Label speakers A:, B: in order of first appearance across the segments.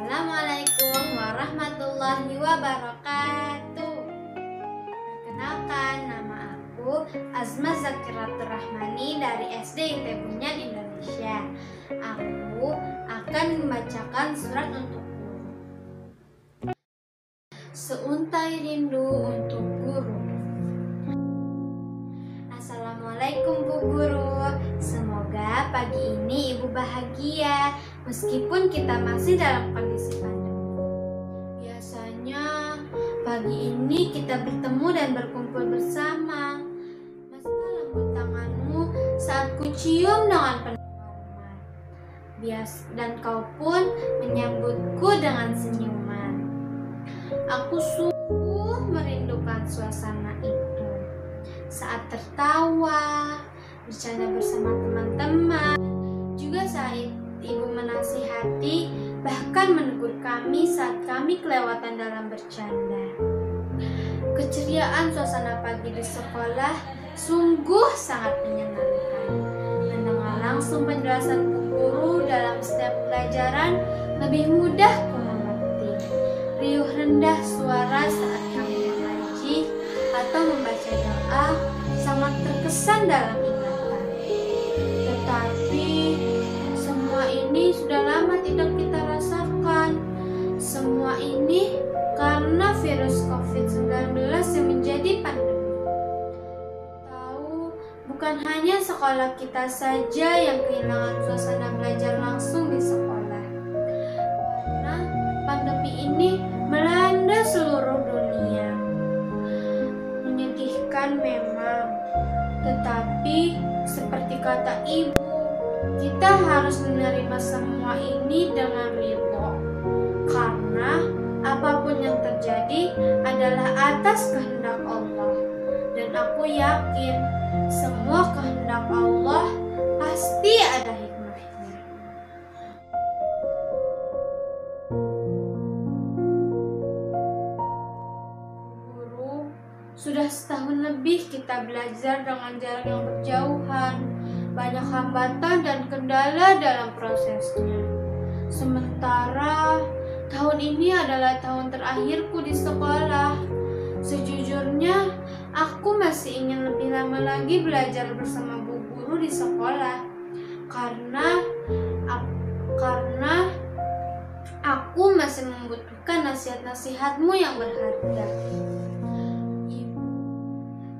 A: Assalamualaikum warahmatullahi wabarakatuh. Perkenalkan, nama aku Azma Zakiratur Rahmani dari SD ITB Bunyan, Indonesia. Aku akan membacakan surat untuk guru. Seuntai rindu untuk guru. Assalamualaikum Bu Guru. Semoga pagi ini Ibu bahagia meskipun kita masih dalam kondisi pandemi. Biasanya pagi ini kita bertemu dan berkumpul bersama. Mesra lembut tanganmu saat kucium dengan penuh hormat. Dan kau pun menyambutku dengan senyuman. Aku sungguh merindukan suasana itu. Saat tertawa, bercanda bersama teman-teman, juga saat Ibu menasihati, bahkan menegur kami saat kami kelewatan dalam bercanda. Keceriaan suasana pagi di sekolah sungguh sangat menyenangkan. Mendengar langsung penjelasan Bu Guru dalam setiap pelajaran lebih mudah ku mengerti. Riuh rendah suara saat kami mengaji atau membaca doa sangat terkesan dalam ingatan. Tetapi semua ini sudah lama tidak kita rasakan. Semua ini karena virus COVID-19 yang menjadi pandemi. Tahu, bukan hanya sekolah kita saja yang kehilangan suasana belajar langsung di sekolah. Karena pandemi ini melanda seluruh dunia. Menyedihkan memang, tetapi seperti kata Ibu, kita harus menerima semua ini dengan ridho, karena apapun yang terjadi adalah atas kehendak Allah. Dan aku yakin semua kehendak Allah pasti ada hikmahnya. Guru, sudah setahun lebih kita belajar dengan jarak yang berjauhan. Banyak hambatan dan kendala dalam prosesnya. Sementara tahun ini adalah tahun terakhirku di sekolah. Sejujurnya, aku masih ingin lebih lama lagi belajar bersama Bu Guru di sekolah. Karena aku masih membutuhkan nasihat-nasihatmu yang berharga. Ibu,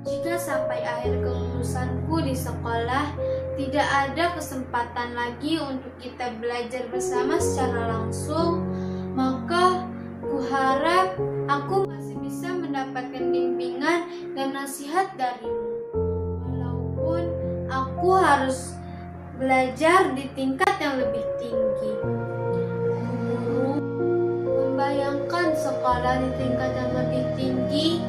A: jika sampai akhir kelulusanku di sekolah tidak ada kesempatan lagi untuk kita belajar bersama secara langsung, maka kuharap aku masih bisa mendapatkan bimbingan dan nasihat darimu. Walaupun aku harus belajar di tingkat yang lebih tinggi. Guru, membayangkan sekolah di tingkat yang lebih tinggi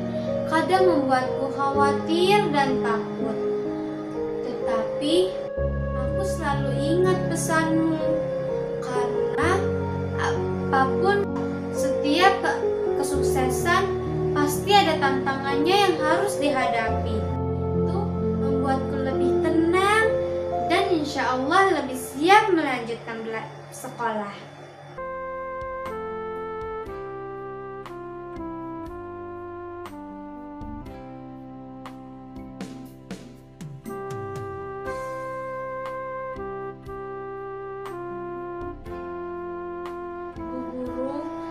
A: kadang membuatku khawatir dan takut. Tetapi aku selalu ingat pesanmu, karena apapun setiap kesuksesan pasti ada tantangannya yang harus dihadapi. Itu membuatku lebih tenang dan insya Allah lebih siap melanjutkan sekolah.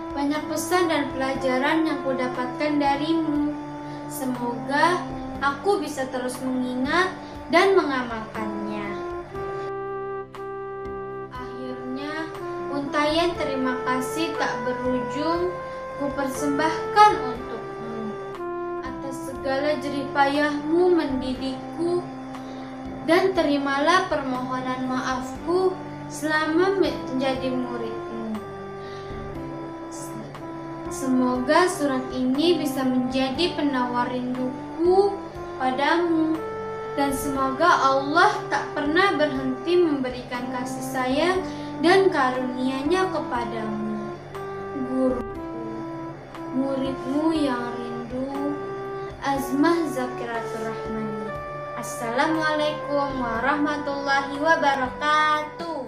A: Banyak pesan dan pelajaran yang kudapatkan darimu. Semoga aku bisa terus mengingat dan mengamalkannya. Akhirnya, untayan terima kasih tak berujung kupersembahkan untukmu. Atas segala jerih payahmu mendidikku, dan terimalah permohonan maafku selama menjadi muridmu. Semoga surat ini bisa menjadi penawar rinduku padamu, dan semoga Allah tak pernah berhenti memberikan kasih sayang dan karunia-Nya kepadamu. Guru, muridmu yang rindu, Azma Zakiratur Rahmani. Assalamualaikum warahmatullahi wabarakatuh.